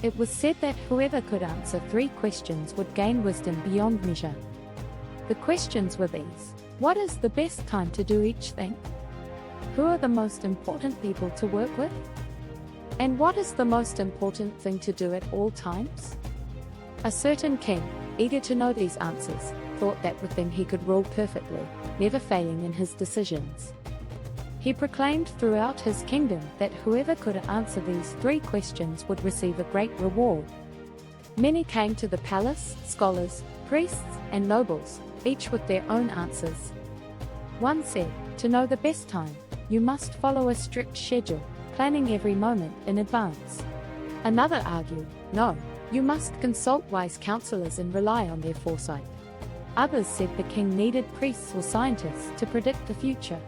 It was said that whoever could answer 3 questions would gain wisdom beyond measure. The questions were these: what is the best time to do each thing? Who are the most important people to work with? And what is the most important thing to do at all times? A certain king, eager to know these answers, thought that with them he could rule perfectly, never failing in his decisions. He proclaimed throughout his kingdom that whoever could answer these 3 questions would receive a great reward. Many came to the palace: scholars, priests, and nobles, each with their own answers. One said, "To know the best time, you must follow a strict schedule, planning every moment in advance." Another argued, "No, you must consult wise counselors and rely on their foresight." Others said the king needed priests or scientists to predict the future.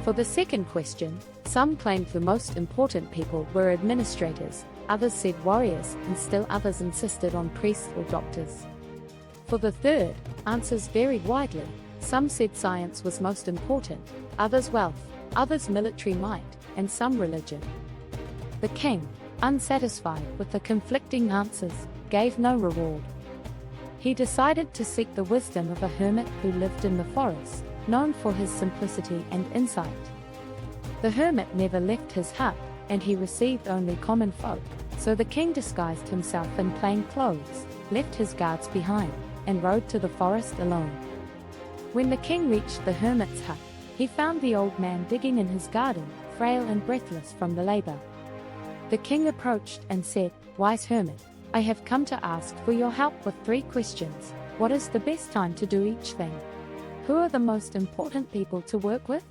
For the second question, some claimed the most important people were administrators, others said warriors, and still others insisted on priests or doctors. For the third, answers varied widely. Some said science was most important, others wealth, others military might, and some religion. The king, unsatisfied with the conflicting answers, gave no reward. He decided to seek the wisdom of a hermit who lived in the forest, known for his simplicity and insight. The hermit never left his hut, and he received only common folk, so the king disguised himself in plain clothes, left his guards behind, and rode to the forest alone. When the king reached the hermit's hut, he found the old man digging in his garden, frail and breathless from the labor. The king approached and said, "Wise hermit, I have come to ask for your help with 3 questions. What is the best time to do each thing? Who are the most important people to work with?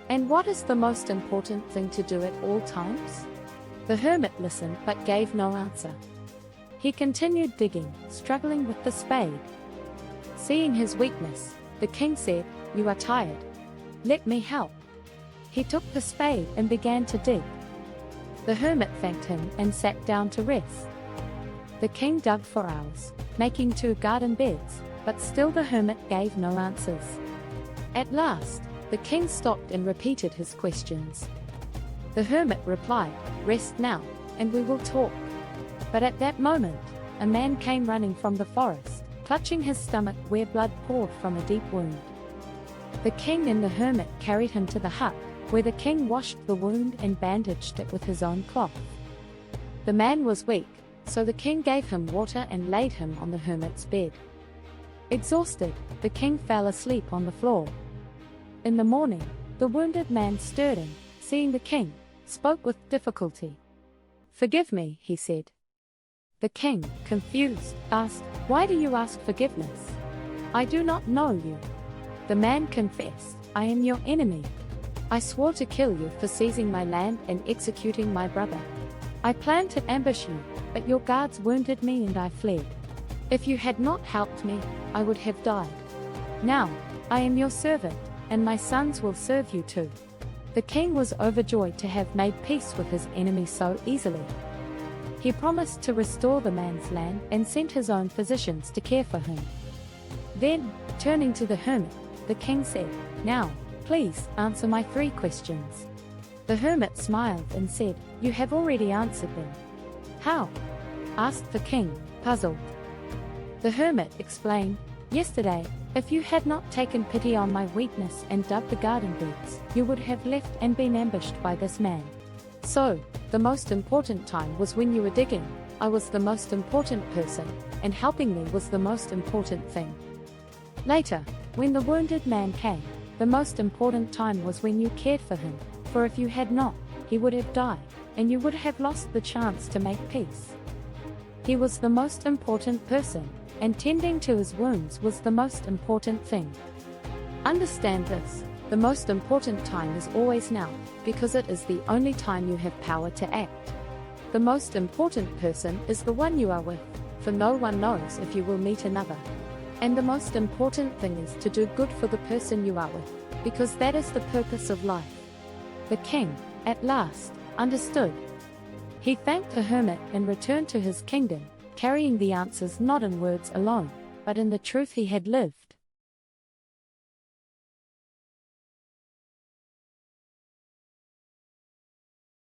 And what is the most important thing to do at all times?" The hermit listened but gave no answer. He continued digging, struggling with the spade. Seeing his weakness, the king said, "You are tired. Let me help." He took the spade and began to dig. The hermit thanked him and sat down to rest. The king dug for hours, making 2 garden beds, but still the hermit gave no answers. At last, the king stopped and repeated his questions. The hermit replied, "Rest now, and we will talk." But at that moment, a man came running from the forest, clutching his stomach where blood poured from a deep wound. The king and the hermit carried him to the hut, where the king washed the wound and bandaged it with his own cloth. The man was weak, so the king gave him water and laid him on the hermit's bed. Exhausted, the king fell asleep on the floor. In the morning, the wounded man stirred and, seeing the king, spoke with difficulty. "Forgive me," he said. The king, confused, asked, "Why do you ask forgiveness? I do not know you." The man confessed, "I am your enemy. I swore to kill you for seizing my land and executing my brother. I planned to ambush you, but your guards wounded me and I fled. If you had not helped me, I would have died. Now, I am your servant, and my sons will serve you too." The king was overjoyed to have made peace with his enemy so easily. He promised to restore the man's land and sent his own physicians to care for him. Then, turning to the hermit, the king said, "Now, please, answer my 3 questions." The hermit smiled and said, "You have already answered them." "How?" asked the king, puzzled. The hermit explained, "Yesterday, if you had not taken pity on my weakness and dug the garden beds, you would have left and been ambushed by this man. So, the most important time was when you were digging. I was the most important person, and helping me was the most important thing. Later, when the wounded man came, the most important time was when you cared for him, for if you had not, he would have died, and you would have lost the chance to make peace. He was the most important person, and tending to his wounds was the most important thing. Understand this, the most important time is always now, because it is the only time you have power to act. The most important person is the one you are with, for no one knows if you will meet another. And the most important thing is to do good for the person you are with, because that is the purpose of life." The king, at last, understood. He thanked the hermit and returned to his kingdom, carrying the answers not in words alone, but in the truth he had lived.